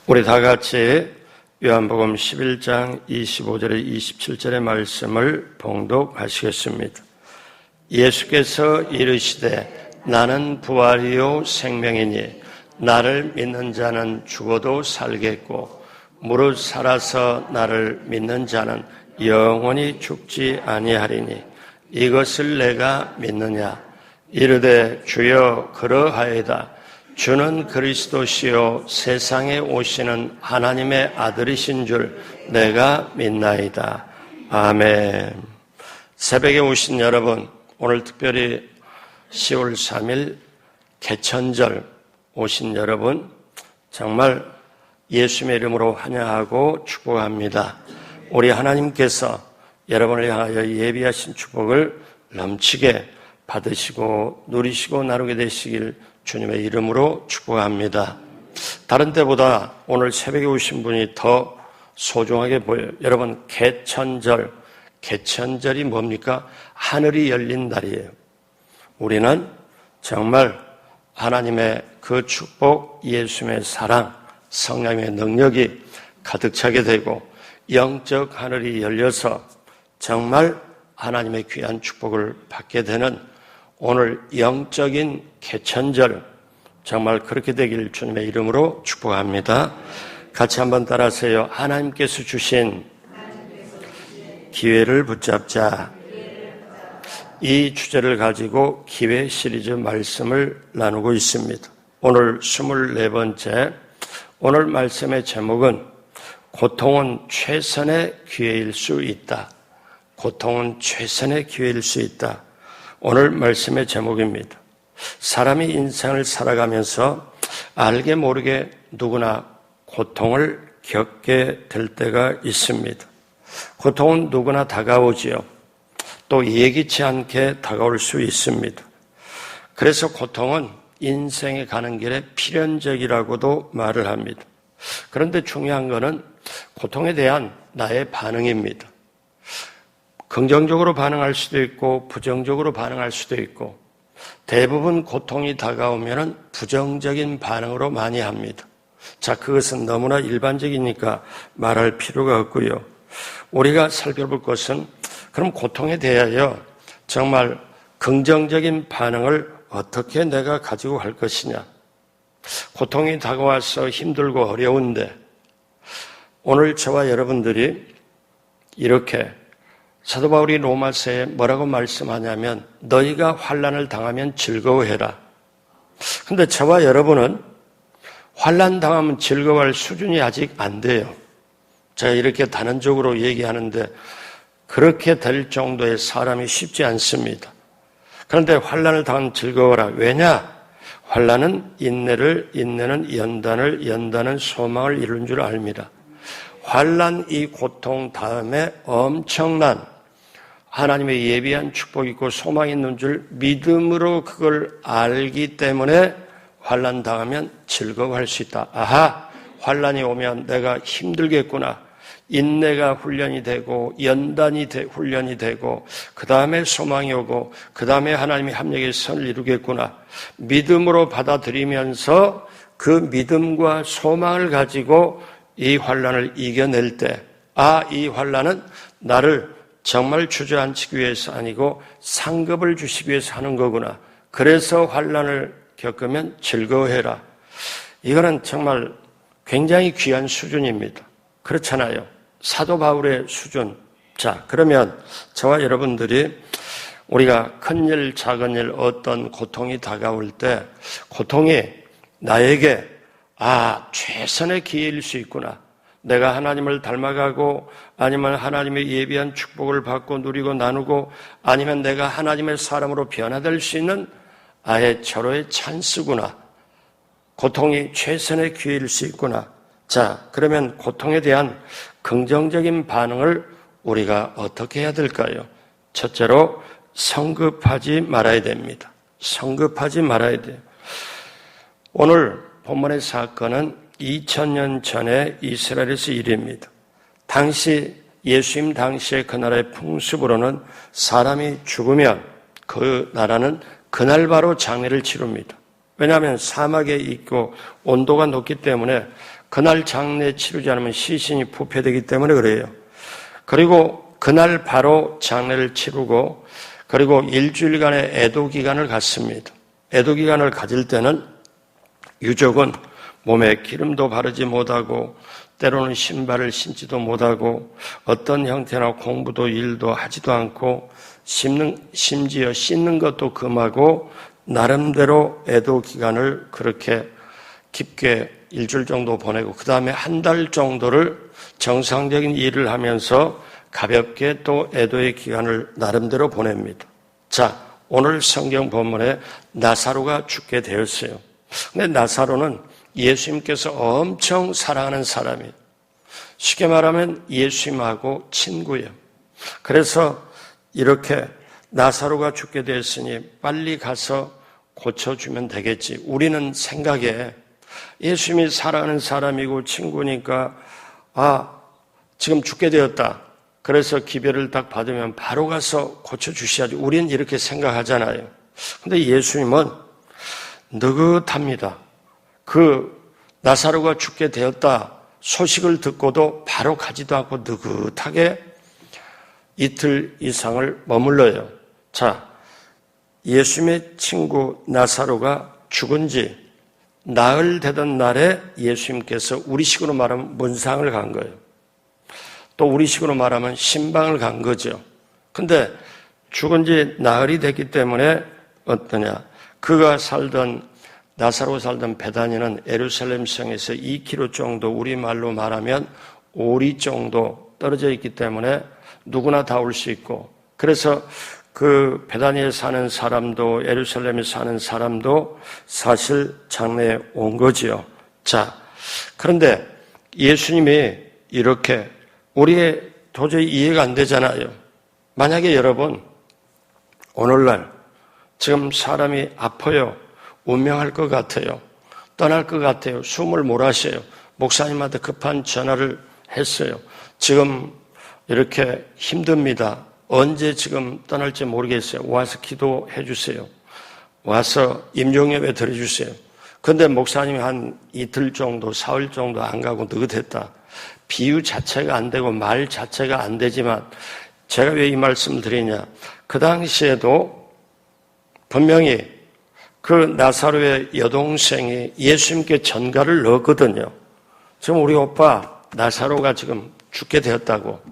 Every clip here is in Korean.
우리 다 같이 요한복음 11장 25절에 27절의 말씀을 봉독하시겠습니다. 예수께서 이르시되 나는 부활이요 생명이니 나를 믿는 자는 죽어도 살겠고 무릇 살아서 나를 믿는 자는 영원히 죽지 아니하리니 이것을 내가 믿느냐. 이르되 주여 그러하이다. 주는 그리스도시요 세상에 오시는 하나님의 아들이신 줄 내가 믿나이다. 아멘. 새벽에 오신 여러분, 오늘 특별히 10월 3일 개천절 오신 여러분 정말 예수님의 이름으로 환영하고 축복합니다. 우리 하나님께서 여러분을 향하여 예비하신 축복을 넘치게 받으시고 누리시고 나누게 되시길 주님의 이름으로 축복합니다. 다른 때보다 오늘 새벽에 오신 분이 더 소중하게 보여요. 여러분, 개천절이 뭡니까? 하늘이 열린 날이에요. 우리는 정말 하나님의 그 축복, 예수님의 사랑, 성령의 능력이 가득 차게 되고 영적 하늘이 열려서 정말 하나님의 귀한 축복을 받게 되는 오늘 영적인 개천절, 정말 그렇게 되길 주님의 이름으로 축복합니다. 같이 한번 따라하세요. 하나님께서 주신 기회를 붙잡자. 이 주제를 가지고 기회 시리즈 말씀을 나누고 있습니다. 오늘 24번째, 오늘 말씀의 제목은 고통은 최선의 기회일 수 있다. 고통은 최선의 기회일 수 있다. 오늘 말씀의 제목입니다. 사람이 인생을 살아가면서 알게 모르게 누구나 고통을 겪게 될 때가 있습니다. 고통은 누구나 다가오지요. 또 예기치 않게 다가올 수 있습니다. 그래서 고통은 인생에 가는 길에 필연적이라고도 말을 합니다. 그런데 중요한 것은 고통에 대한 나의 반응입니다. 긍정적으로 반응할 수도 있고 부정적으로 반응할 수도 있고 대부분 고통이 다가오면 부정적인 반응으로 많이 합니다. 자, 그것은 너무나 일반적이니까 말할 필요가 없고요. 우리가 살펴볼 것은 그럼 고통에 대하여 정말 긍정적인 반응을 어떻게 내가 가지고 갈 것이냐. 고통이 다가와서 힘들고 어려운데 오늘 저와 여러분들이 이렇게 사도 바울이 로마서에 뭐라고 말씀하냐면 너희가 환난을 당하면 즐거워해라. 근데 저와 여러분은 환난 당하면 즐거워할 수준이 아직 안 돼요. 제가 이렇게 단언적으로 얘기하는데 그렇게 될 정도의 사람이 쉽지 않습니다. 그런데 환난을 당하면 즐거워라. 왜냐? 환난은 인내를, 인내는 연단을, 연단은 소망을 이루는 줄 압니다. 환난 이 고통 다음에 엄청난 하나님의 예비한 축복이 있고 소망이 있는 줄 믿음으로 그걸 알기 때문에 환난 당하면 즐거워할 수 있다. 아하, 환난이 오면 내가 힘들겠구나. 인내가 훈련이 되고 연단이 훈련이 되고 그 다음에 소망이 오고 그 다음에 하나님의 합력의 선을 이루겠구나. 믿음으로 받아들이면서 그 믿음과 소망을 가지고 이 환난을 이겨낼 때 이 환난은 나를 정말 주저앉히기 위해서 아니고 상급을 주시기 위해서 하는 거구나. 그래서 환난을 겪으면 즐거워해라. 이거는 정말 굉장히 귀한 수준입니다. 그렇잖아요. 사도 바울의 수준. 자, 그러면 저와 여러분들이 우리가 큰 일, 작은 일, 어떤 고통이 다가올 때 고통이 나에게 최선의 기회일 수 있구나. 내가 하나님을 닮아가고 아니면 하나님의 예비한 축복을 받고 누리고 나누고 아니면 내가 하나님의 사람으로 변화될 수 있는 아예 절호의 찬스구나. 고통이 최선의 기회일 수 있구나. 자, 그러면 고통에 대한 긍정적인 반응을 우리가 어떻게 해야 될까요? 첫째로 성급하지 말아야 됩니다. 성급하지 말아야 돼요. 오늘 본문의 사건은 2000년 전에 이스라엘에서 일입니다. 당시 예수님 당시의 그 나라의 풍습으로는 사람이 죽으면 그 나라는 그날 바로 장례를 치릅니다. 왜냐하면 사막에 있고 온도가 높기 때문에 그날 장례 치르지 않으면 시신이 부패되기 때문에 그래요. 그리고 그날 바로 장례를 치르고 그리고 일주일간의 애도 기간을 갖습니다. 애도 기간을 가질 때는 유족은 몸에 기름도 바르지 못하고 때로는 신발을 신지도 못하고 어떤 형태나 공부도 일도 하지도 않고 심지어 씻는 것도 금하고 나름대로 애도 기간을 그렇게 깊게 일주일 정도 보내고 그 다음에 한 달 정도를 정상적인 일을 하면서 가볍게 또 애도의 기간을 나름대로 보냅니다. 자, 오늘 성경 본문에 나사로가 죽게 되었어요. 근데 나사로는 예수님께서 엄청 사랑하는 사람이에요. 쉽게 말하면 예수님하고 친구예요. 그래서 이렇게 나사로가 죽게 되었으니 빨리 가서 고쳐주면 되겠지. 우리는 생각에 예수님이 사랑하는 사람이고 친구니까 지금 죽게 되었다. 그래서 기별을 딱 받으면 바로 가서 고쳐주셔야지. 우리는 이렇게 생각하잖아요. 근데 예수님은 느긋합니다. 나사로가 죽게 되었다 소식을 듣고도 바로 가지도 않고 느긋하게 이틀 이상을 머물러요. 자, 예수님의 친구 나사로가 죽은 지 나흘 되던 날에 예수님께서 우리식으로 말하면 문상을 간 거예요. 또 우리식으로 말하면 신방을 간 거죠. 근데 죽은 지 나흘이 됐기 때문에 어떠냐. 나사로 살던 베다니는 예루살렘 성에서 2km 정도 우리말로 말하면 5리 정도 떨어져 있기 때문에 누구나 다 올 수 있고 그래서 그 베다니에 사는 사람도 예루살렘에 사는 사람도 사실 장례에 온 거지요. 자, 그런데 예수님이 이렇게 우리의 도저히 이해가 안 되잖아요. 만약에 여러분 오늘날 지금 사람이 아파요. 운명할 것 같아요. 떠날 것 같아요. 숨을 몰아쉬어요. 목사님한테 급한 전화를 했어요. 지금 이렇게 힘듭니다. 언제 지금 떠날지 모르겠어요. 와서 기도해 주세요. 와서 임종예배 드려주세요. 그런데 목사님이 한 이틀 정도, 사흘 정도 안 가고 느긋했다. 비유 자체가 안 되고 말 자체가 안 되지만 제가 왜 이 말씀을 드리냐. 그 당시에도 분명히 그 나사로의 여동생이 예수님께 전가를 넣었거든요. 지금 우리 오빠 나사로가 지금 죽게 되었다고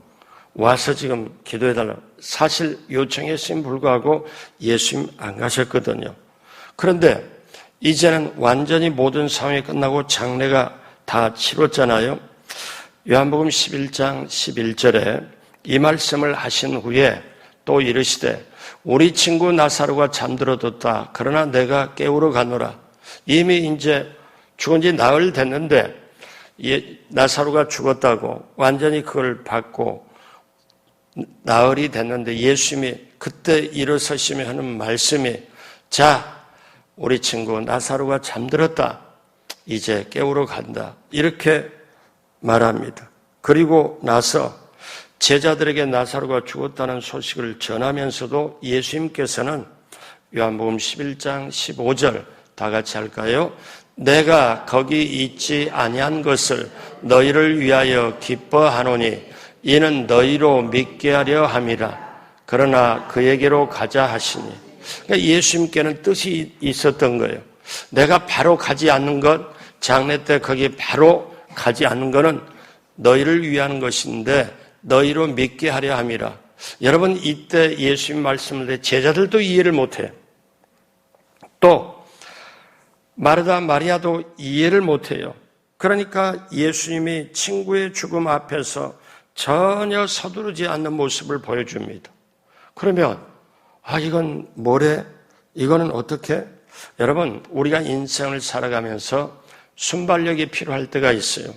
와서 지금 기도해달라고 사실 요청했음에 불구하고 예수님 안 가셨거든요. 그런데 이제는 완전히 모든 상황이 끝나고 장례가 다 치렀잖아요. 요한복음 11장 11절에 이 말씀을 하신 후에 또 이르시되 우리 친구 나사로가 잠들어뒀다. 그러나 내가 깨우러 가노라. 이미 이제 죽은 지 나흘 됐는데 나사로가 죽었다고 완전히 그걸 받고 나흘이 됐는데 예수님이 그때 일어서시며 하는 말씀이 자, 우리 친구 나사로가 잠들었다. 이제 깨우러 간다. 이렇게 말합니다. 그리고 나서 제자들에게 나사로가 죽었다는 소식을 전하면서도 예수님께서는 요한복음 11장 15절 다 같이 할까요? 내가 거기 있지 아니한 것을 너희를 위하여 기뻐하노니 이는 너희로 믿게 하려 함이라. 그러나 그에게로 가자 하시니. 그러니까 예수님께는 뜻이 있었던 거예요. 내가 바로 가지 않는 것, 장례 때 거기 바로 가지 않는 것은 너희를 위한 것인데 너희로 믿게 하려 함이라. 여러분 이때 예수님 말씀을 때 제자들도 이해를 못해요. 또 마르다 마리아도 이해를 못해요. 그러니까 예수님이 친구의 죽음 앞에서 전혀 서두르지 않는 모습을 보여줍니다. 그러면 이건 뭐래? 이거는 어떻게? 여러분 우리가 인생을 살아가면서 순발력이 필요할 때가 있어요.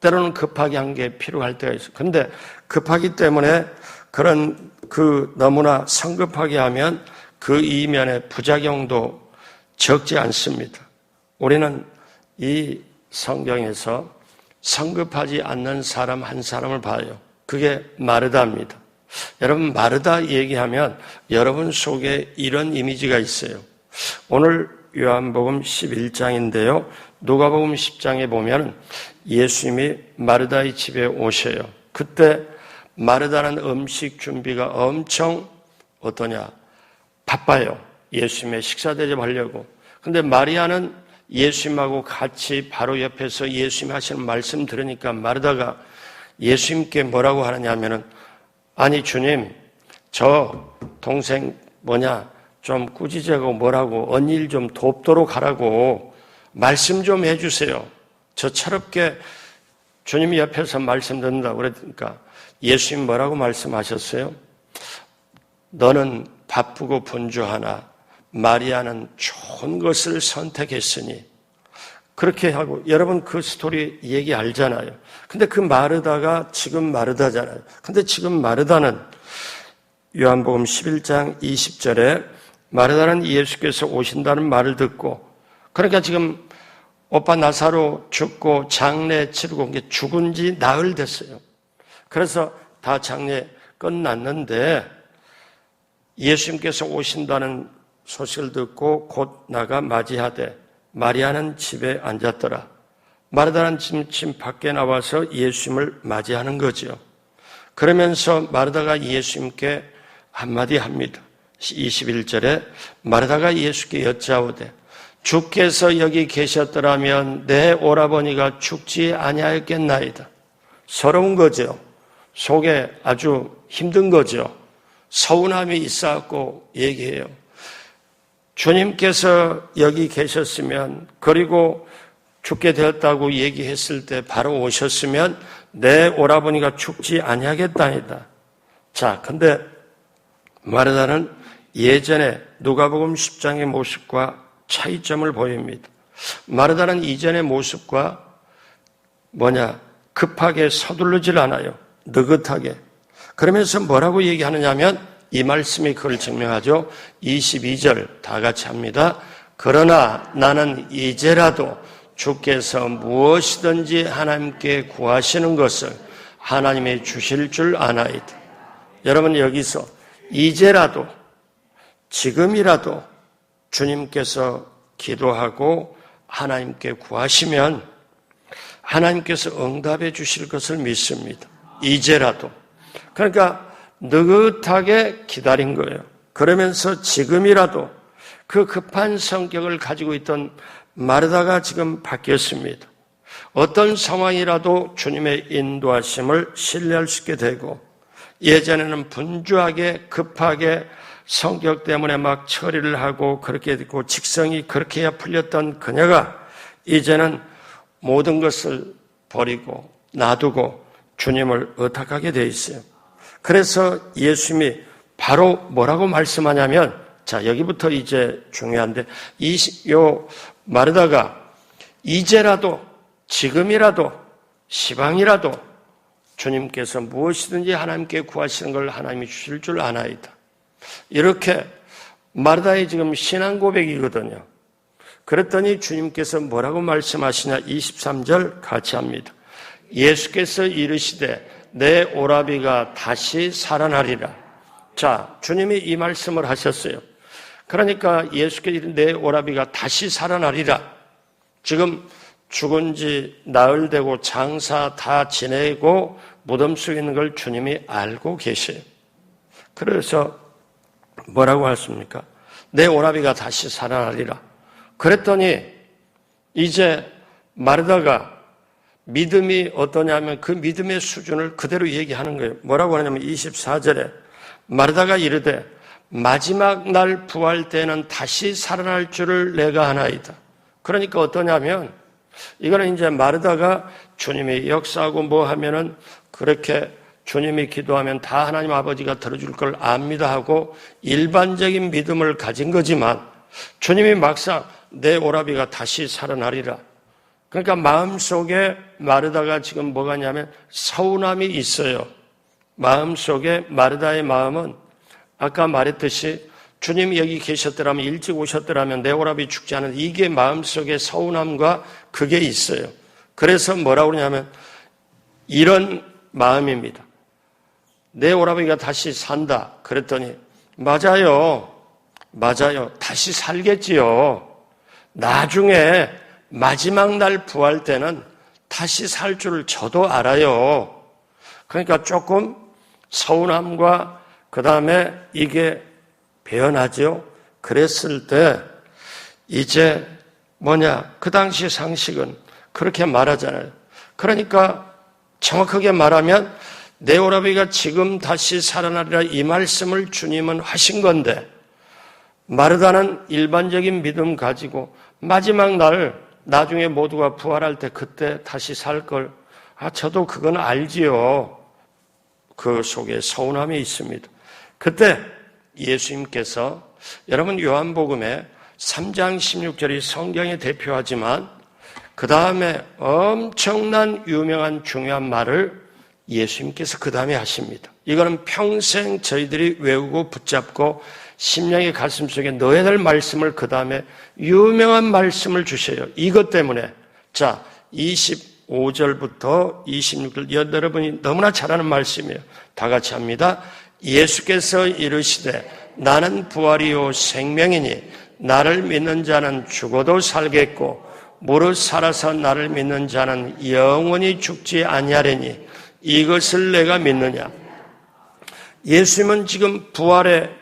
때로는 급하게 한 게 필요할 때가 있어요. 그런데 급하기 때문에 너무나 성급하게 하면 그 이면의 부작용도 적지 않습니다. 우리는 이 성경에서 성급하지 않는 사람 한 사람을 봐요. 그게 마르다입니다. 여러분 마르다 얘기하면 여러분 속에 이런 이미지가 있어요. 오늘 요한복음 11장인데요. 누가복음 10장에 보면 예수님이 마르다의 집에 오셔요. 그때 마르다는 음식 준비가 엄청 어떠냐? 바빠요. 예수님의 식사 대접하려고. 근데 마리아는 예수님하고 같이 바로 옆에서 예수님 하시는 말씀 들으니까 마르다가 예수님께 뭐라고 하느냐 하면은, 아니 주님, 저 동생 좀 꾸짖자고 뭐라고 언일 좀 돕도록 하라고 말씀 좀 해주세요. 저 철없게 주님 옆에서 말씀 듣는다고 그러니까 예수님 뭐라고 말씀하셨어요? 너는 바쁘고 분주하나 마리아는 좋은 것을 선택했으니. 그렇게 하고, 여러분 그 스토리 얘기 알잖아요. 근데 그 마르다가 지금 마르다잖아요. 근데 지금 마르다는 요한복음 11장 20절에 마르다는 예수께서 오신다는 말을 듣고, 그러니까 지금 오빠 나사로 죽고 장례 치르고 죽은 지 나흘 됐어요. 그래서 다 장례 끝났는데 예수님께서 오신다는 소식을 듣고 곧 나가 맞이하되 마리아는 집에 앉았더라. 마르다는 집 밖에 나와서 예수님을 맞이하는 거죠. 그러면서 마르다가 예수님께 한마디 합니다. 21절에 마르다가 예수께 여짜오되 주께서 여기 계셨더라면 내 오라버니가 죽지 아니하였겠나이다. 서러운 거죠. 속에 아주 힘든 거죠. 서운함이 있어갖고 얘기해요. 주님께서 여기 계셨으면, 그리고 죽게 되었다고 얘기했을 때 바로 오셨으면 내 오라버니가 죽지 아니하겠다이다. 자, 근데 마르다는 예전에 누가복음 10장의 모습과 차이점을 보입니다. 마르다는 이전의 모습과 급하게 서두르질 않아요. 느긋하게. 그러면서 뭐라고 얘기하느냐 하면 이 말씀이 그걸 증명하죠. 22절 다 같이 합니다. 그러나 나는 이제라도 주께서 무엇이든지 하나님께 구하시는 것을 하나님이 주실 줄 아나이다. 여러분 여기서 이제라도, 지금이라도 주님께서 기도하고 하나님께 구하시면 하나님께서 응답해 주실 것을 믿습니다. 이제라도. 그러니까 느긋하게 기다린 거예요. 그러면서 지금이라도 그 급한 성격을 가지고 있던 마르다가 지금 바뀌었습니다. 어떤 상황이라도 주님의 인도하심을 신뢰할 수 있게 되고, 예전에는 분주하게 급하게 성격 때문에 막 처리를 하고 그렇게 됐고 직성이 그렇게 해야 풀렸던 그녀가 이제는 모든 것을 버리고 놔두고 주님을 의탁하게 돼 있어요. 그래서 예수님이 바로 뭐라고 말씀하냐면, 자, 여기부터 이제 중요한데, 마르다가 이제라도, 지금이라도, 시방이라도 주님께서 무엇이든지 하나님께 구하시는 걸 하나님이 주실 줄 아나이다. 이렇게 마르다의 지금 신앙 고백이거든요. 그랬더니 주님께서 뭐라고 말씀하시냐, 23절 같이 합니다. 예수께서 이르시되 내 오라비가 다시 살아나리라. 자, 주님이 이 말씀을 하셨어요. 그러니까 예수께서 내 오라비가 다시 살아나리라. 지금 죽은 지 나흘 되고 장사 다 지내고 무덤 속에 있는 걸 주님이 알고 계셔요. 그래서 뭐라고 하십니까? 내 오라비가 다시 살아나리라. 그랬더니 이제 마르다가 믿음이 어떠냐면 그 믿음의 수준을 그대로 얘기하는 거예요. 뭐라고 하냐면 24절에 마르다가 이르되 마지막 날 부활 때는 다시 살아날 줄을 내가 아나이다. 그러니까 어떠냐면 이거는 이제 마르다가 주님이 역사하고 뭐 하면은 그렇게 주님이 기도하면 다 하나님 아버지가 들어줄 걸 압니다 하고 일반적인 믿음을 가진 거지만 주님이 막상 내 오라비가 다시 살아나리라. 그러니까 마음속에 마르다가 지금 뭐가 냐면 서운함이 있어요. 마음속에 마르다의 마음은 아까 말했듯이 주님이 여기 계셨더라면, 일찍 오셨더라면 내 오라비 죽지 않은, 이게 마음속에 서운함과 그게 있어요. 그래서 뭐라고 그러냐면 이런 마음입니다. 내 오라비가 다시 산다. 그랬더니 맞아요. 다시 살겠지요. 나중에 마지막 날 부활 때는 다시 살 줄을 저도 알아요. 그러니까 조금 서운함과 그 다음에 이게 배어나죠. 그랬을 때 이제 그 당시 상식은 그렇게 말하잖아요. 그러니까 정확하게 말하면 내 오라비가 지금 다시 살아나리라 이 말씀을 주님은 하신 건데 마르다는 일반적인 믿음 가지고 마지막 날 나중에 모두가 부활할 때 그때 다시 살 걸 저도 그건 알지요. 그 속에 서운함이 있습니다. 그때 예수님께서 여러분 요한복음에 3장 16절이 성경에 대표하지만 그 다음에 엄청난 유명한 중요한 말을 예수님께서 그 다음에 하십니다. 이거는 평생 저희들이 외우고 붙잡고 심령의 가슴속에 넣어야 될 말씀을 그 다음에 유명한 말씀을 주셔요. 이것 때문에 25절부터 26절 여러분이 너무나 잘 아는 말씀이에요. 다 같이 합니다. 예수께서 이르시되 나는 부활이요 생명이니 나를 믿는 자는 죽어도 살겠고 무릇 살아서 나를 믿는 자는 영원히 죽지 아니하리니 이것을 내가 믿느냐. 예수님은 지금 부활의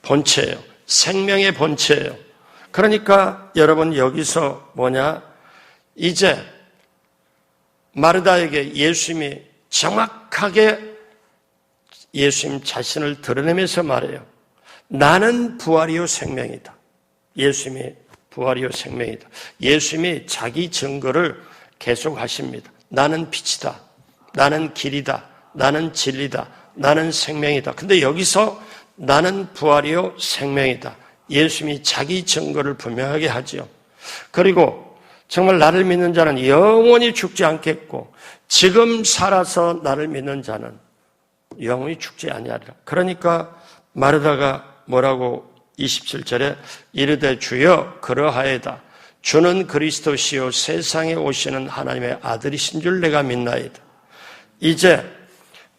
본체예요. 생명의 본체예요. 그러니까 여러분 여기서 이제 마르다에게 예수님이 정확하게 예수님 자신을 드러내면서 말해요. 나는 부활이요 생명이다. 예수님이 부활이요 생명이다. 예수님이 자기 증거를 계속 하십니다. 나는 빛이다. 나는 길이다. 나는 진리다. 나는 생명이다. 근데 여기서 나는 부활이요 생명이다. 예수님이 자기 증거를 분명하게 하죠. 그리고 정말 나를 믿는 자는 영원히 죽지 않겠고 지금 살아서 나를 믿는 자는 영원히 죽지 아니하리라. 그러니까 마르다가 뭐라고 27절에 이르되 주여 그러하이다. 주는 그리스도시요 세상에 오시는 하나님의 아들이신 줄 내가 믿나이다. 이제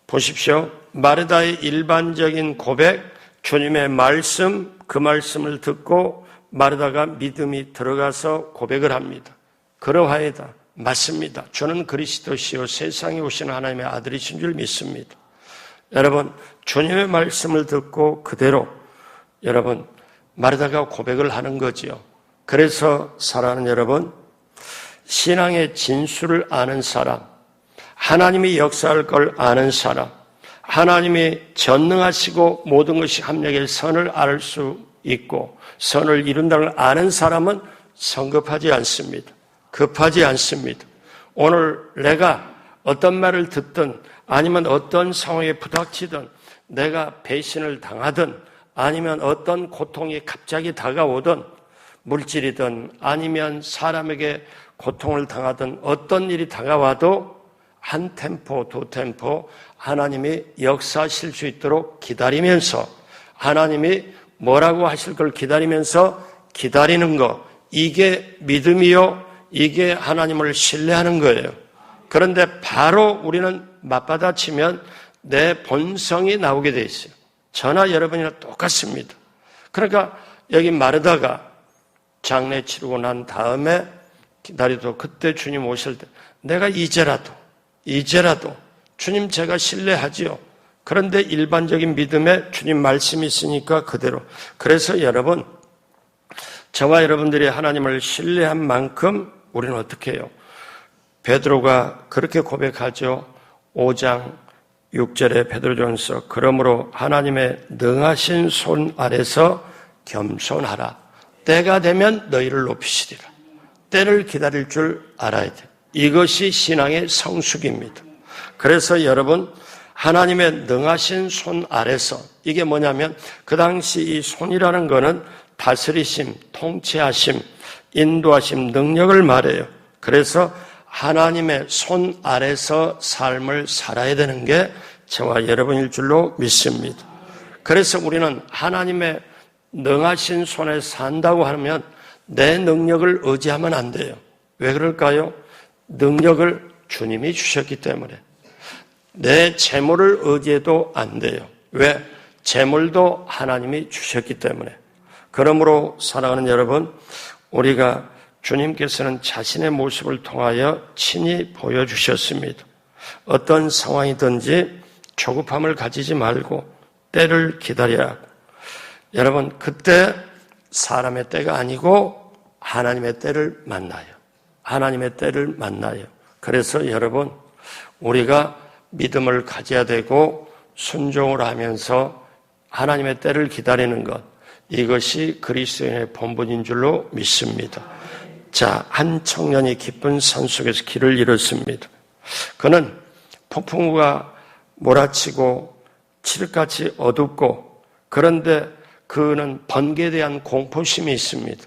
보십시오. 마르다의 일반적인 고백, 주님의 말씀, 그 말씀을 듣고 마르다가 믿음이 들어가서 고백을 합니다. 그러하이다. 맞습니다. 주는 그리스도시요 세상에 오시는 하나님의 아들이신 줄 믿습니다. 여러분, 주님의 말씀을 듣고 그대로 여러분 마르다가 고백을 하는 거지요. 그래서 사랑하는 여러분, 신앙의 진수를 아는 사람, 하나님이 역사할 걸 아는 사람, 하나님이 전능하시고 모든 것이 합력의 선을 알 수 있고 선을 이룬다는 걸 아는 사람은 성급하지 않습니다. 급하지 않습니다. 오늘 내가 어떤 말을 듣든 아니면 어떤 상황에 부닥치든 내가 배신을 당하든 아니면 어떤 고통이 갑자기 다가오든 물질이든 아니면 사람에게 고통을 당하든 어떤 일이 다가와도 한 템포, 두 템포 하나님이 역사하실 수 있도록 기다리면서 하나님이 뭐라고 하실 걸 기다리면서 기다리는 거, 이게 믿음이요, 이게 하나님을 신뢰하는 거예요. 그런데 바로 우리는 맞받아치면 내 본성이 나오게 돼 있어요. 저나 여러분이나 똑같습니다. 그러니까 여기 마르다가 장례 치르고 난 다음에 기다리도 그때 주님 오실 때 내가 이제라도 주님 제가 신뢰하지요. 그런데 일반적인 믿음에 주님 말씀이 있으니까 그대로. 그래서 여러분, 저와 여러분들이 하나님을 신뢰한 만큼 우리는 어떻게 해요? 베드로가 그렇게 고백하죠. 5장 6절에 베드로전서 그러므로 하나님의 능하신 손 아래서 겸손하라. 때가 되면 너희를 높이시리라. 때를 기다릴 줄 알아야 돼. 이것이 신앙의 성숙입니다. 그래서 여러분, 하나님의 능하신 손 아래서, 이게 뭐냐면 그 당시 이 손이라는 거는 다스리심, 통치하심, 인도하심, 능력을 말해요. 그래서 하나님의 손 아래서 삶을 살아야 되는 게 저와 여러분일 줄로 믿습니다. 그래서 우리는 하나님의 능하신 손에 산다고 하면 내 능력을 의지하면 안 돼요. 왜 그럴까요? 능력을 주님이 주셨기 때문에. 내 재물을 의지해도 안 돼요. 왜? 재물도 하나님이 주셨기 때문에. 그러므로 사랑하는 여러분, 우리가 주님께서는 자신의 모습을 통하여 친히 보여주셨습니다. 어떤 상황이든지 조급함을 가지지 말고 때를 기다려야 하고, 여러분 그때 사람의 때가 아니고 하나님의 때를 만나요. 하나님의 때를 만나요. 그래서 여러분 우리가 믿음을 가져야 되고 순종을 하면서 하나님의 때를 기다리는 것, 이것이 그리스도인의 본분인 줄로 믿습니다. 자, 한 청년이 깊은 산속에서 길을 잃었습니다. 그는 폭풍우가 몰아치고 칠흑같이 어둡고, 그런데 그는 번개에 대한 공포심이 있습니다.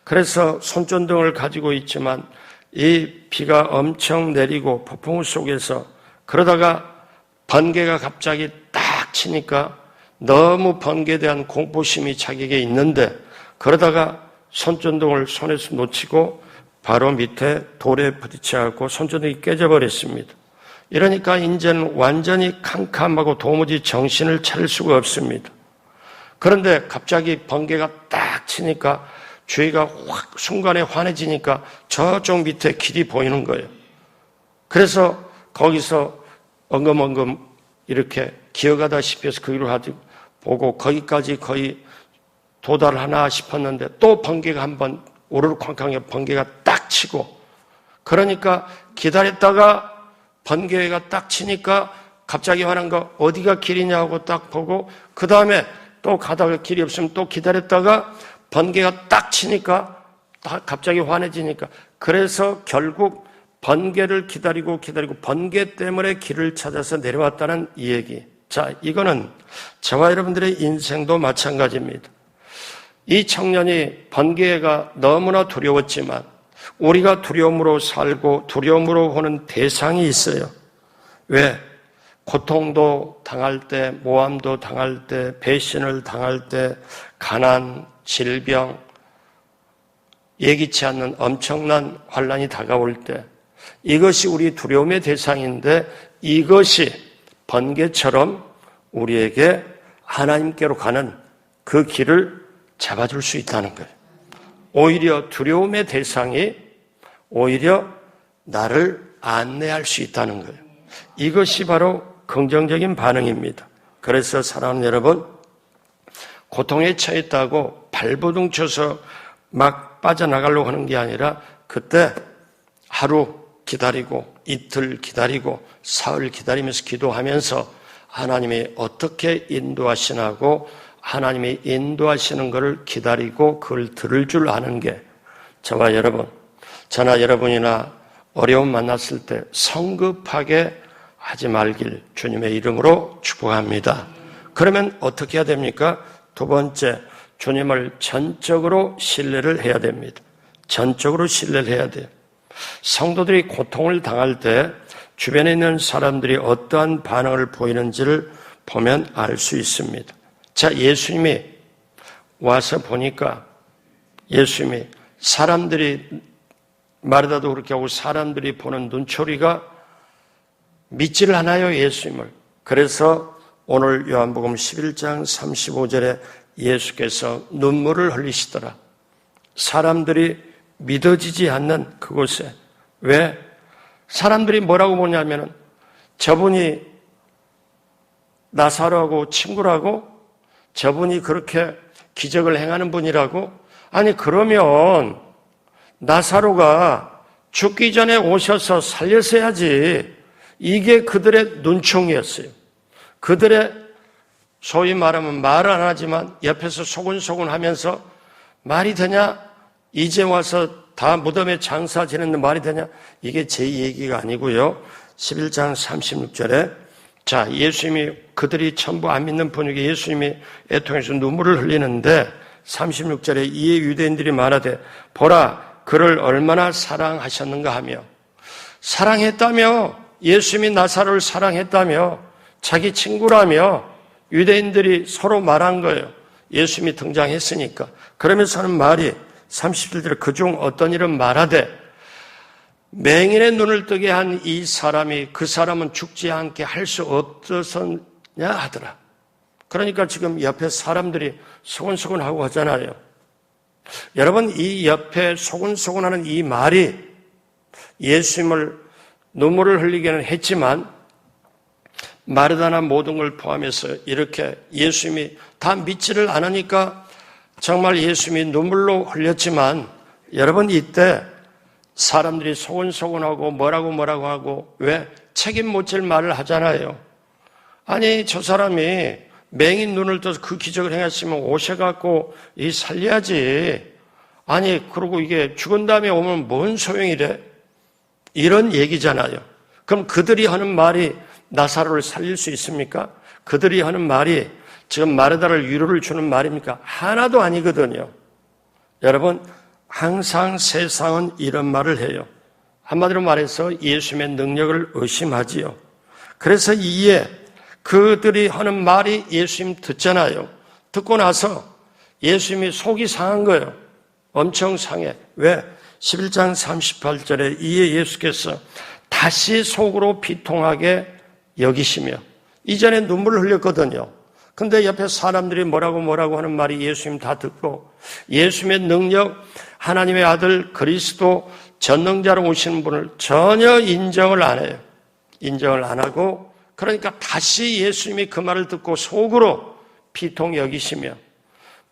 그래서 손전등을 가지고 있지만 이 비가 엄청 내리고 폭풍우 속에서 그러다가 번개가 갑자기 딱 치니까 너무 번개에 대한 공포심이 자기에게 있는데, 그러다가 손전등을 손에서 놓치고 바로 밑에 돌에 부딪혀갖고 손전등이 깨져버렸습니다. 이러니까 이제는 완전히 캄캄하고 도무지 정신을 차릴 수가 없습니다. 그런데 갑자기 번개가 딱 치니까 주위가 확 순간에 환해지니까 저쪽 밑에 길이 보이는 거예요. 그래서 거기서 엉금엉금 이렇게 기어가다시피 해서 그 길을 보고 거기까지 거의 도달하나 싶었는데 또 번개가 한번 오르르 쾅쾅해 번개가 딱 치고, 그러니까 기다렸다가 번개가 딱 치니까 갑자기 화난 거 어디가 길이냐 하고 딱 보고, 그 다음에 또 가다가 길이 없으면 또 기다렸다가 번개가 딱 치니까 갑자기 환해지니까, 그래서 결국 번개를 기다리고 번개 때문에 길을 찾아서 내려왔다는 이 얘기. 자, 이거는 저와 여러분들의 인생도 마찬가지입니다. 이 청년이 번개가 너무나 두려웠지만 우리가 두려움으로 살고 두려움으로 보는 대상이 있어요. 왜? 고통도 당할 때, 모함도 당할 때, 배신을 당할 때, 가난, 질병, 예기치 않는 엄청난 환난이 다가올 때, 이것이 우리 두려움의 대상인데 이것이 번개처럼 우리에게 하나님께로 가는 그 길을 잡아줄 수 있다는 거예요. 오히려 두려움의 대상이 오히려 나를 안내할 수 있다는 거예요. 이것이 바로 긍정적인 반응입니다. 그래서 사랑하는 여러분, 고통에 처했다고 발버둥 쳐서 막 빠져나가려고 하는 게 아니라 그때 하루 기다리고 이틀 기다리고 사흘 기다리면서 기도하면서 하나님이 어떻게 인도하시나고 하나님이 인도하시는 것을 기다리고 그걸 들을 줄 아는 게, 저와 여러분, 저나 여러분이나 어려움 만났을 때 성급하게 하지 말길 주님의 이름으로 축복합니다. 그러면 어떻게 해야 됩니까? 두 번째, 주님을 전적으로 신뢰를 해야 됩니다. 전적으로 신뢰를 해야 돼요. 성도들이 고통을 당할 때 주변에 있는 사람들이 어떠한 반응을 보이는지를 보면 알 수 있습니다. 자, 예수님이 와서 보니까 예수님이 사람들이 마르다도 그렇게 하고 사람들이 보는 눈초리가 믿지를 않아요, 예수님을. 그래서 오늘 요한복음 11장 35절에 예수께서 눈물을 흘리시더라. 사람들이 믿어지지 않는 그곳에. 왜? 사람들이 뭐라고 보냐면은 저분이 나사로하고 친구라고? 저분이 그렇게 기적을 행하는 분이라고? 아니, 그러면 나사로가 죽기 전에 오셔서 살렸어야지. 이게 그들의 눈총이었어요. 그들의 소위 말하면 말을 안 하지만 옆에서 소근소근 하면서 말이 되냐? 이제 와서 다 무덤에 장사 지내는 말이 되냐? 이게 제 얘기가 아니고요. 11장 36절에 자, 예수님이 그들이 전부 안 믿는 분위기 예수님이 애통해서 눈물을 흘리는데 36절에 이에 유대인들이 말하되 보라 그를 얼마나 사랑하셨는가 하며, 사랑했다며, 예수님이 나사로를 사랑했다며, 자기 친구라며 유대인들이 서로 말한 거예요. 예수님이 등장했으니까. 그러면서 하는 말이 37절에 그중 어떤 이는 말하되 맹인의 눈을 뜨게 한 이 사람이 그 사람은 죽지 않게 할 수 없었느냐 하더라. 그러니까 지금 옆에 사람들이 소곤소곤하고 하잖아요. 여러분, 이 옆에 소근소근하는 이 말이 예수님을 눈물을 흘리게는 했지만 마르다나 모든 걸 포함해서 이렇게 예수님이 다 믿지를 않으니까 정말 예수님이 눈물로 흘렸지만 여러분, 이때 사람들이 소근소근하고 뭐라고 하고 왜 책임 못 질 말을 하잖아요. 아니, 저 사람이 맹인 눈을 떠서 그 기적을 행했으면 오셔갖고 살려야지. 아니, 그러고 이게 죽은 다음에 오면 뭔 소용이래? 이런 얘기잖아요. 그럼 그들이 하는 말이 나사로를 살릴 수 있습니까? 그들이 하는 말이 지금 마르다를 위로를 주는 말입니까? 하나도 아니거든요. 여러분, 항상 세상은 이런 말을 해요. 한마디로 말해서 예수님의 능력을 의심하지요. 그래서 이에 그들이 하는 말이 예수님 듣잖아요. 듣고 나서 예수님이 속이 상한 거예요. 엄청 상해. 왜? 11장 38절에 이에 예수께서 다시 속으로 비통하게 여기시며, 이전에 눈물을 흘렸거든요. 근데 옆에 사람들이 뭐라고 하는 말이 예수님 다 듣고 예수님의 능력, 하나님의 아들 그리스도 전능자로 오시는 분을 전혀 인정을 안 해요. 인정을 안 하고, 그러니까 다시 예수님이 그 말을 듣고 속으로 비통 여기시며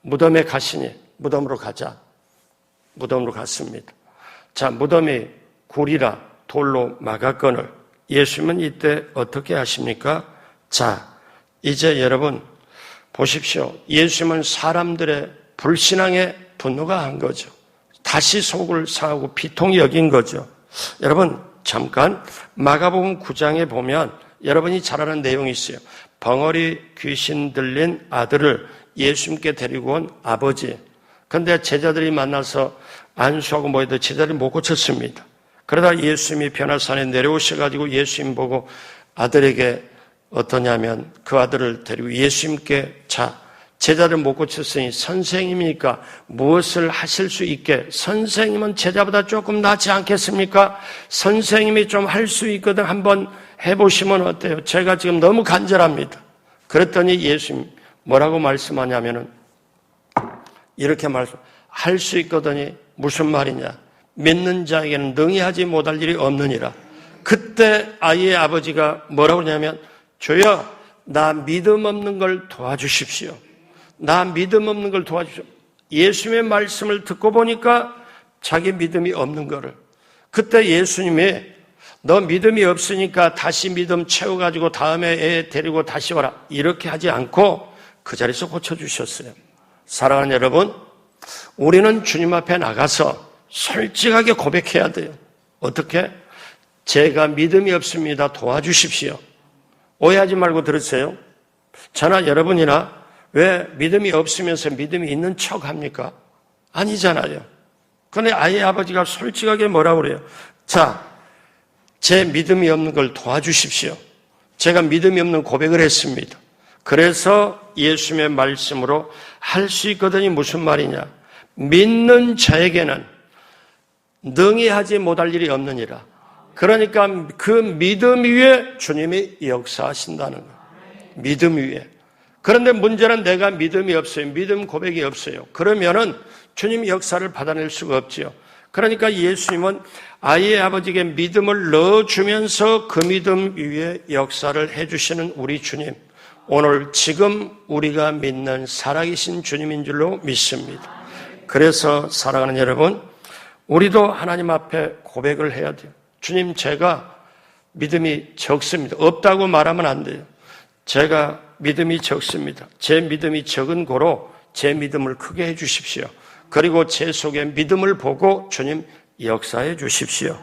무덤에 가시니 무덤으로 가자. 무덤으로 갔습니다. 자, 무덤이 굴이라 돌로 막았거늘 예수님은 이때 어떻게 하십니까? 자, 이제 여러분 보십시오. 예수님은 사람들의 불신앙에 분노가 한 거죠. 다시 속을 상하고 비통이 여긴 거죠. 여러분, 잠깐 마가복음 9장에 보면 여러분이 잘 아는 내용이 있어요. 벙어리 귀신 들린 아들을 예수님께 데리고 온 아버지. 그런데 제자들이 만나서 안수하고 뭐해도 제자들이 못 고쳤습니다. 그러다 예수님이 변화산에 내려오셔가지고 예수님 보고 아들에게 어떠냐면 그 아들을 데리고 예수님께, 자, 제자를 못 고쳤으니 선생님이니까 무엇을 하실 수 있게, 선생님은 제자보다 조금 낫지 않겠습니까? 선생님이 좀 할 수 있거든 한번 해보시면 어때요? 제가 지금 너무 간절합니다. 그랬더니 예수님 뭐라고 말씀하냐면은 이렇게 할 수 있거든이 무슨 말이냐? 믿는 자에게는 능히 하지 못할 일이 없느니라. 그때 아이의 아버지가 뭐라고 하냐면, 주여, 나 믿음 없는 걸 도와주십시오. 나 믿음 없는 걸 도와주십시오. 예수님의 말씀을 듣고 보니까 자기 믿음이 없는 거를. 그때 예수님이 너 믿음이 없으니까 다시 믿음 채워가지고 다음에 애 데리고 다시 와라. 이렇게 하지 않고 그 자리에서 고쳐주셨어요. 사랑하는 여러분, 우리는 주님 앞에 나가서 솔직하게 고백해야 돼요. 어떻게? 제가 믿음이 없습니다. 도와주십시오. 오해하지 말고 들으세요. 저나 여러분이나 왜 믿음이 없으면서 믿음이 있는 척 합니까? 아니잖아요. 그런데 아이의 아버지가 솔직하게 뭐라고 그래요? 자, 제 믿음이 없는 걸 도와주십시오. 제가 믿음이 없는 고백을 했습니다. 그래서 예수님의 말씀으로 할 수 있거든이 무슨 말이냐? 믿는 자에게는 능히 하지 못할 일이 없느니라. 그러니까 그 믿음 위에 주님이 역사하신다는 거예요. 믿음 위에. 그런데 문제는 내가 믿음이 없어요. 믿음 고백이 없어요. 그러면은 주님 역사를 받아낼 수가 없지요. 그러니까 예수님은 아이의 아버지에게 믿음을 넣어주면서 그 믿음 위에 역사를 해주시는 우리 주님. 오늘 지금 우리가 믿는 살아계신 주님인 줄로 믿습니다. 그래서 사랑하는 여러분, 우리도 하나님 앞에 고백을 해야 돼요. 주님, 제가 믿음이 적습니다. 없다고 말하면 안 돼요. 제가 믿음이 적습니다. 제 믿음이 적은 고로 제 믿음을 크게 해 주십시오. 그리고 제 속에 믿음을 보고 주님 역사해 주십시오.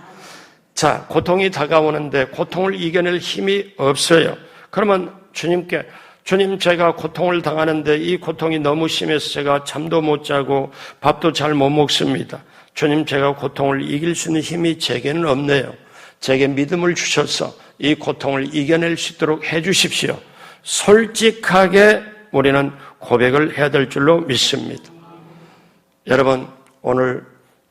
자, 고통이 다가오는데 고통을 이겨낼 힘이 없어요. 그러면 주님께, 주님, 제가 고통을 당하는데 이 고통이 너무 심해서 제가 잠도 못 자고 밥도 잘 못 먹습니다. 주님, 제가 고통을 이길 수 있는 힘이 제게는 없네요. 제게 믿음을 주셔서 이 고통을 이겨낼 수 있도록 해 주십시오. 솔직하게 우리는 고백을 해야 될 줄로 믿습니다. 여러분, 오늘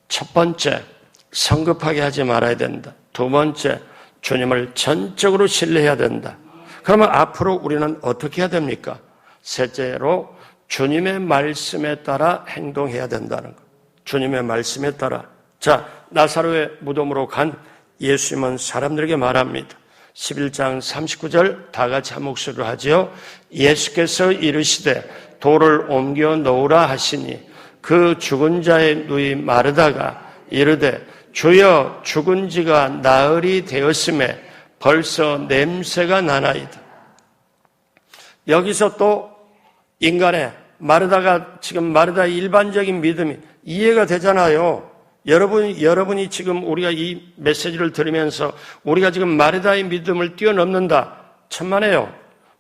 첫 번째, 성급하게 하지 말아야 된다. 두 번째, 주님을 전적으로 신뢰해야 된다. 그러면 앞으로 우리는 어떻게 해야 됩니까? 셋째로 주님의 말씀에 따라 행동해야 된다는 것. 주님의 말씀에 따라 자, 나사로의 무덤으로 간 예수님은 사람들에게 말합니다. 11장 39절 다 같이 한 목소리로 하지요. 예수께서 이르시되 돌을 옮겨 놓으라 하시니 그 죽은 자의 누이 마르다가 이르되 주여 죽은 지가 나흘이 되었음에 벌써 냄새가 나나이다. 여기서 또 인간의 마르다가 지금 마르다의 일반적인 믿음이 이해가 되잖아요. 여러분이 지금 우리가 이 메시지를 들으면서 우리가 지금 마르다의 믿음을 뛰어넘는다. 천만에요.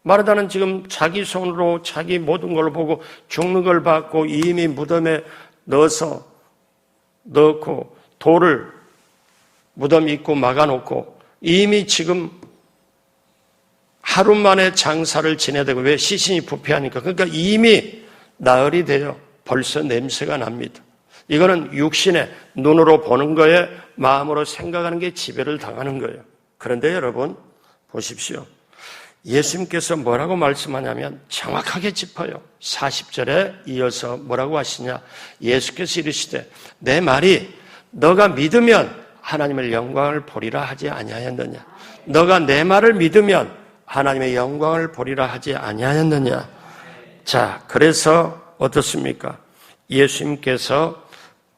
마르다는 지금 자기 손으로 자기 모든 걸 보고 죽는 걸 봤고 이미 무덤에 넣고 돌을 무덤 입고 막아놓고 이미 지금 하루 만에 장사를 지내야 되고 왜 시신이 부패하니까 그러니까 이미 나흘이 돼요. 벌써 냄새가 납니다. 이거는 육신의 눈으로 보는 거에 마음으로 생각하는 게 지배를 당하는 거예요. 그런데 여러분 보십시오. 예수님께서 뭐라고 말씀하냐면 정확하게 짚어요. 40절에 이어서 뭐라고 하시냐. 예수께서 이르시되 내 말이 너가 믿으면 하나님의 영광을 보리라 하지 아니하였느냐. 너가 내 말을 믿으면 하나님의 영광을 보리라 하지 아니하였느냐. 자, 그래서 어떻습니까? 예수님께서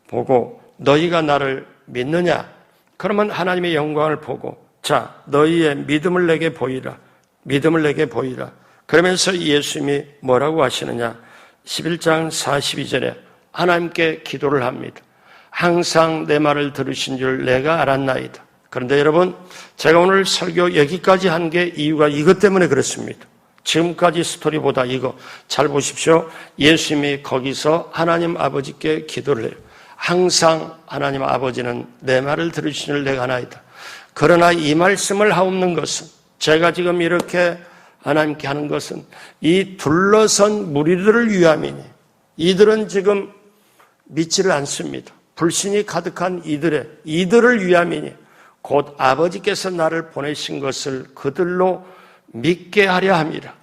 보고 너희가 나를 믿느냐? 그러면 하나님의 영광을 보고 자, 너희의 믿음을 내게 보이라. 믿음을 내게 보이라. 그러면서 예수님이 뭐라고 하시느냐? 11장 42절에 하나님께 기도를 합니다. 항상 내 말을 들으신 줄 내가 알았나이다. 그런데 여러분, 제가 오늘 설교 여기까지 한 게 이유가 이것 때문에 그렇습니다. 지금까지 스토리보다 이거 잘 보십시오. 예수님이 거기서 하나님 아버지께 기도를 해요. 항상 하나님 아버지는 내 말을 들으신 줄 내가 아나이다. 그러나 이 말씀을 하옵는 것은 제가 지금 이렇게 하나님께 하는 것은 이 둘러선 무리들을 위함이니 이들은 지금 믿지를 않습니다. 불신이 가득한 이들을 위함이니 곧 아버지께서 나를 보내신 것을 그들로 믿게 하려 함이라.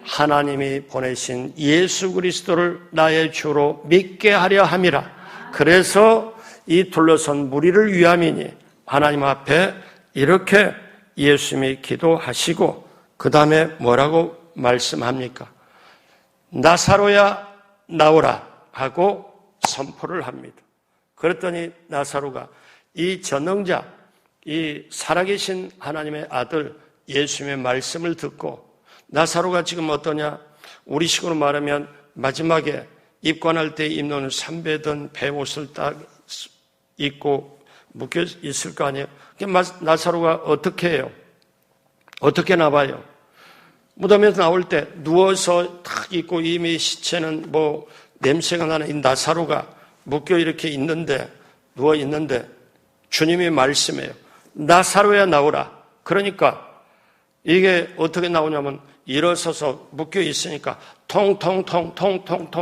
하나님이 보내신 예수 그리스도를 나의 주로 믿게 하려 함이라. 그래서 이 둘러선 무리를 위함이니 하나님 앞에 이렇게 예수님이 기도하시고 그 다음에 뭐라고 말씀합니까? 나사로야 나오라 하고 선포를 합니다. 그랬더니 나사로가 이 전능자, 이 살아계신 하나님의 아들 예수님의 말씀을 듣고 나사로가 지금 어떠냐? 우리식으로 말하면 마지막에 입관할 때 입는 삼배던 배옷을 딱 입고 묶여 있을 거 아니에요? 나사로가 어떻게 해요? 어떻게 나와요? 무덤에서 나올 때 누워서 탁 있고 이미 시체는 뭐 냄새가 나는 이 나사로가 묶여 이렇게 있는데 누워 있는데 주님이 말씀해요. 나사로야 나오라. 그러니까 이게 어떻게 나오냐면 일어서서 묶여 있으니까 통통통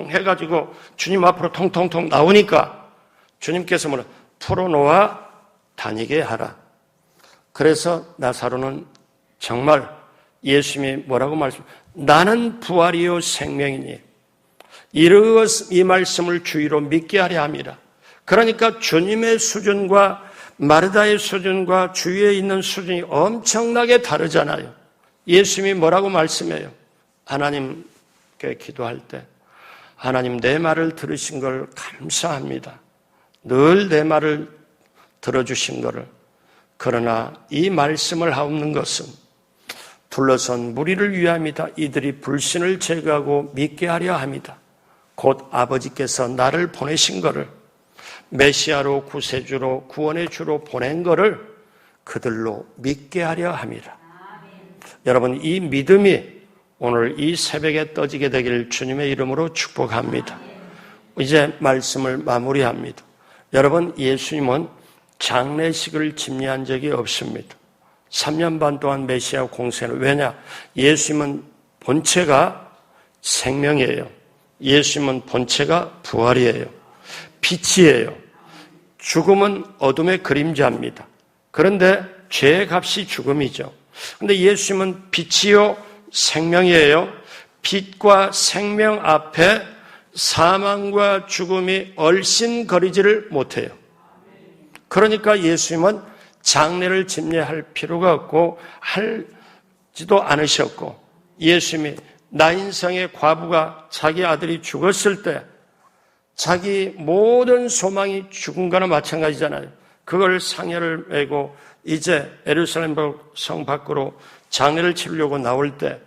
해가지고 주님 앞으로 통통통 나오니까 주님께서 뭐라 풀어놓아 다니게 하라. 그래서 나사로는 정말 예수님이 뭐라고 나는 부활이요 생명이니 이 말씀을 주의로 믿게 하려 함이라. 그러니까 주님의 수준과 마르다의 수준과 주위에 있는 수준이 엄청나게 다르잖아요. 예수님이 뭐라고 말씀해요? 하나님께 기도할 때 하나님 내 말을 들으신 걸 감사합니다. 늘 내 말을 들어주신 것을. 그러나 이 말씀을 하옵는 것은 둘러선 무리를 위함이다. 이들이 불신을 제거하고 믿게 하려 함이다. 곧 아버지께서 나를 보내신 것을 메시아로 구세주로 구원의 주로 보낸 것을 그들로 믿게 하려 함이라. 여러분 이 믿음이 오늘 이 새벽에 떠지게 되기를 주님의 이름으로 축복합니다. 이제 말씀을 마무리합니다. 여러분 예수님은 장례식을 집례한 적이 없습니다. 3년 반 동안 메시아 공생을. 왜냐? 예수님은 본체가 생명이에요. 예수님은 본체가 부활이에요. 빛이에요. 죽음은 어둠의 그림자입니다. 그런데 죄의 값이 죽음이죠. 그런데 예수님은 빛이요 생명이에요. 빛과 생명 앞에 사망과 죽음이 얼씬거리지를 못해요. 그러니까 예수님은 장례를 집례할 필요가 없고 하지도 않으셨고, 예수님이 나인성의 과부가 자기 아들이 죽었을 때 자기 모든 소망이 죽은 거나 마찬가지잖아요. 그걸 상여를 메고 이제 예루살렘 성 밖으로 장례를 치르려고 나올 때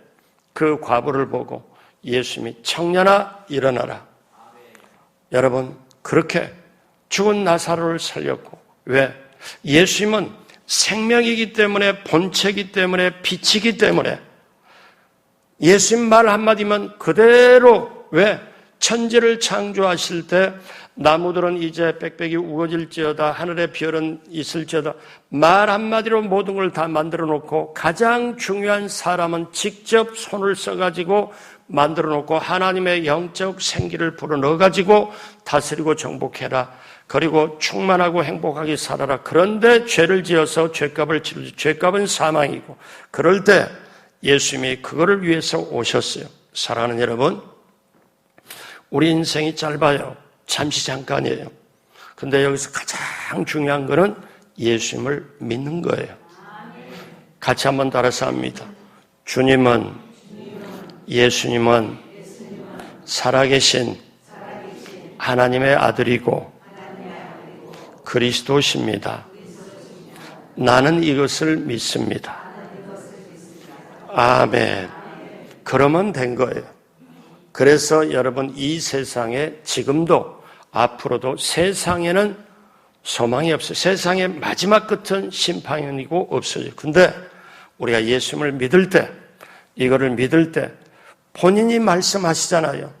그 과부를 보고 예수님이 청년아 일어나라. 여러분, 그렇게 죽은 나사로를 살렸고, 왜? 예수님은 생명이기 때문에, 본체이기 때문에, 빛이기 때문에 예수님 말 한마디면 그대로, 왜? 천지를 창조하실 때 나무들은 이제 빽빽이 우거질지어다, 하늘에 별은 있을지어다, 말 한마디로 모든 걸 다 만들어 놓고, 가장 중요한 사람은 직접 손을 써가지고 만들어 놓고 하나님의 영적 생기를 불어넣어 가지고 다스리고 정복해라. 그리고 충만하고 행복하게 살아라. 그런데 죄를 지어서 죄값을 치르지. 죄값은 사망이고. 그럴 때 예수님이 그거를 위해서 오셨어요. 사랑하는 여러분, 우리 인생이 짧아요. 잠시 잠깐이에요. 근데 여기서 가장 중요한 거는 예수님을 믿는 거예요. 같이 한번 따라서 합니다. 주님은, 예수님은 살아계신 하나님의 아들이고 그리스도십니다. 나는 이것을 믿습니다. 아멘. 그러면 된 거예요. 그래서 여러분, 이 세상에 지금도 앞으로도 세상에는 소망이 없어요. 세상의 마지막 끝은 심판이고 없어요. 근데 우리가 예수님을 믿을 때, 이거를 믿을 때 본인이 말씀하시잖아요.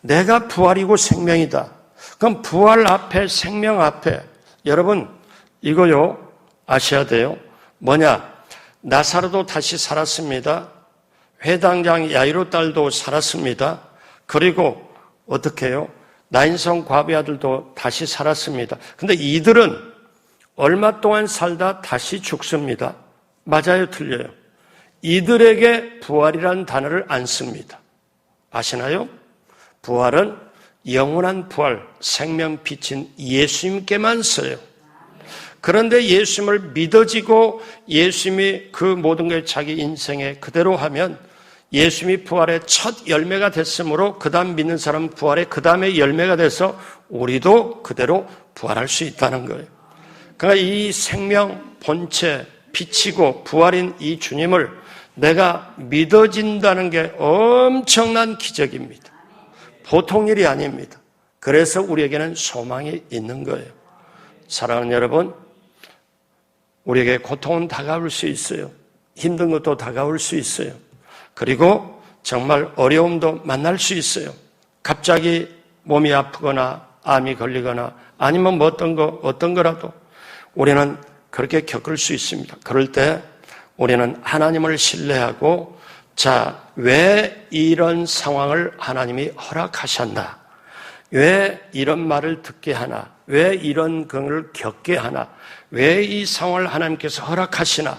내가 부활이고 생명이다. 그럼 부활 앞에, 생명 앞에, 여러분 이거요 아셔야 돼요. 뭐냐? 나사로도 다시 살았습니다. 회당장 야이로 딸도 살았습니다. 그리고 어떻게 해요? 나인성 과부의 아들도 다시 살았습니다. 근데 이들은 얼마 동안 살다 다시 죽습니다. 맞아요, 틀려요? 이들에게 부활이라는 단어를 안 씁니다. 아시나요? 부활은 영원한 부활, 생명 빛인 예수님께만 써요. 그런데 예수님을 믿어지고 예수님이 그 모든 걸 자기 인생에 그대로 하면 예수님이 부활의 첫 열매가 됐으므로 그 다음 믿는 사람은 부활의 그 다음에 열매가 돼서 우리도 그대로 부활할 수 있다는 거예요. 그러니까 이 생명, 본체, 빛이고 부활인 이 주님을 내가 믿어진다는 게 엄청난 기적입니다. 보통 일이 아닙니다. 그래서 우리에게는 소망이 있는 거예요. 사랑하는 여러분, 우리에게 고통은 다가올 수 있어요. 힘든 것도 다가올 수 있어요. 그리고 정말 어려움도 만날 수 있어요. 갑자기 몸이 아프거나 암이 걸리거나 아니면 뭐 어떤 거라도 우리는 그렇게 겪을 수 있습니다. 그럴 때 우리는 하나님을 신뢰하고, 자, 왜 이런 상황을 하나님이 허락하셨나? 왜 이런 말을 듣게 하나? 왜 이런 것을 겪게 하나? 왜 이 상황을 하나님께서 허락하시나?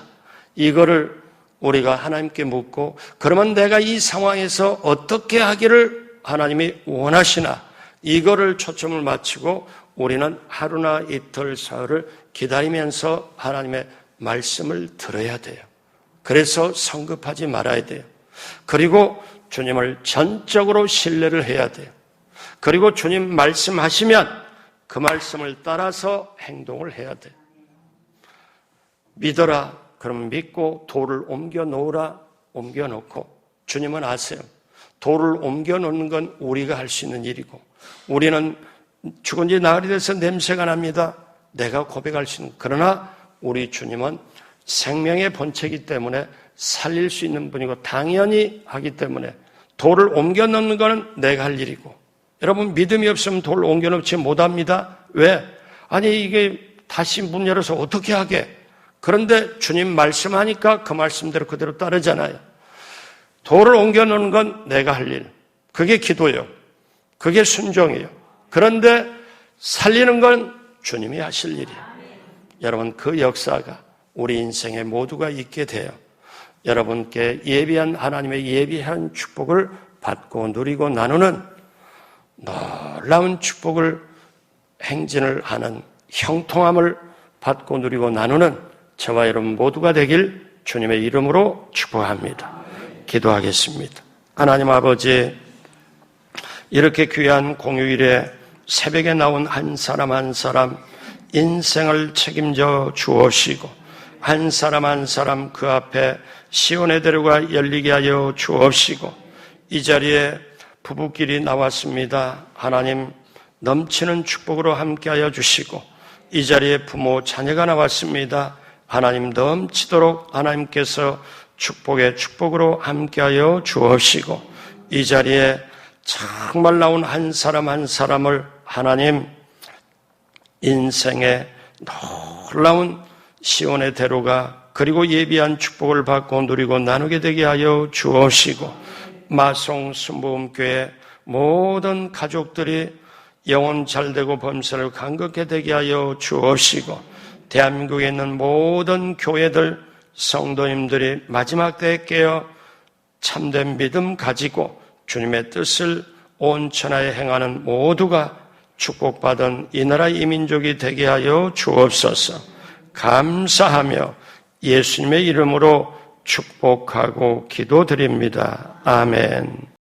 이거를 우리가 하나님께 묻고, 그러면 내가 이 상황에서 어떻게 하기를 하나님이 원하시나? 이거를 초점을 맞추고 우리는 하루나 이틀, 사흘을 기다리면서 하나님의 말씀을 들어야 돼요. 그래서 성급하지 말아야 돼요. 그리고 주님을 전적으로 신뢰를 해야 돼요. 그리고 주님 말씀하시면 그 말씀을 따라서 행동을 해야 돼요. 믿어라. 그럼 믿고 돌을 옮겨 놓으라. 옮겨 놓고. 주님은 아세요. 돌을 옮겨 놓는 건 우리가 할 수 있는 일이고, 우리는 죽은 지 나흘이 돼서 냄새가 납니다. 내가 고백할 수 있는. 그러나 우리 주님은 생명의 본체이기 때문에 살릴 수 있는 분이고 당연히 하기 때문에 돌을 옮겨 놓는 것은 내가 할 일이고, 여러분 믿음이 없으면 돌을 옮겨 놓지 못합니다. 왜? 아니 이게 다시 문 열어서 어떻게 하게? 그런데 주님 말씀하니까 그 말씀대로 그대로 따르잖아요. 돌을 옮겨 놓는 건 내가 할 일. 그게 기도예요. 그게 순종이에요. 그런데 살리는 건 주님이 하실 일이에요. 여러분 그 역사가 우리 인생에 모두가 있게 돼요. 여러분께 예비한 하나님의 예비한 축복을 받고 누리고 나누는 놀라운 축복을 행진을 하는 형통함을 받고 누리고 나누는 저와 여러분 모두가 되길 주님의 이름으로 축복합니다. 기도하겠습니다. 하나님 아버지, 이렇게 귀한 공휴일에 새벽에 나온 한 사람 한 사람 인생을 책임져 주옵시고, 한 사람 그 앞에 시온의 대로가 열리게 하여 주옵시고, 이 자리에 부부끼리 나왔습니다. 하나님 넘치는 축복으로 함께하여 주시고, 이 자리에 부모 자녀가 나왔습니다. 하나님 넘치도록 하나님께서 축복의 축복으로 함께하여 주옵시고, 이 자리에 정말 나온 한 사람 한 사람을 하나님 인생의 놀라운 시온의 대로가 그리고 예비한 축복을 받고 누리고 나누게 되게 하여 주옵시고, 마송 순복음교회 모든 가족들이 영혼 잘되고 범사를 간극하게 되게 하여 주옵시고, 대한민국에 있는 모든 교회들 성도님들이 마지막 때에 깨어 참된 믿음 가지고 주님의 뜻을 온 천하에 행하는 모두가 축복받은 이 나라 이 민족이 되게 하여 주옵소서. 감사하며 예수님의 이름으로 축복하고 기도드립니다. 아멘.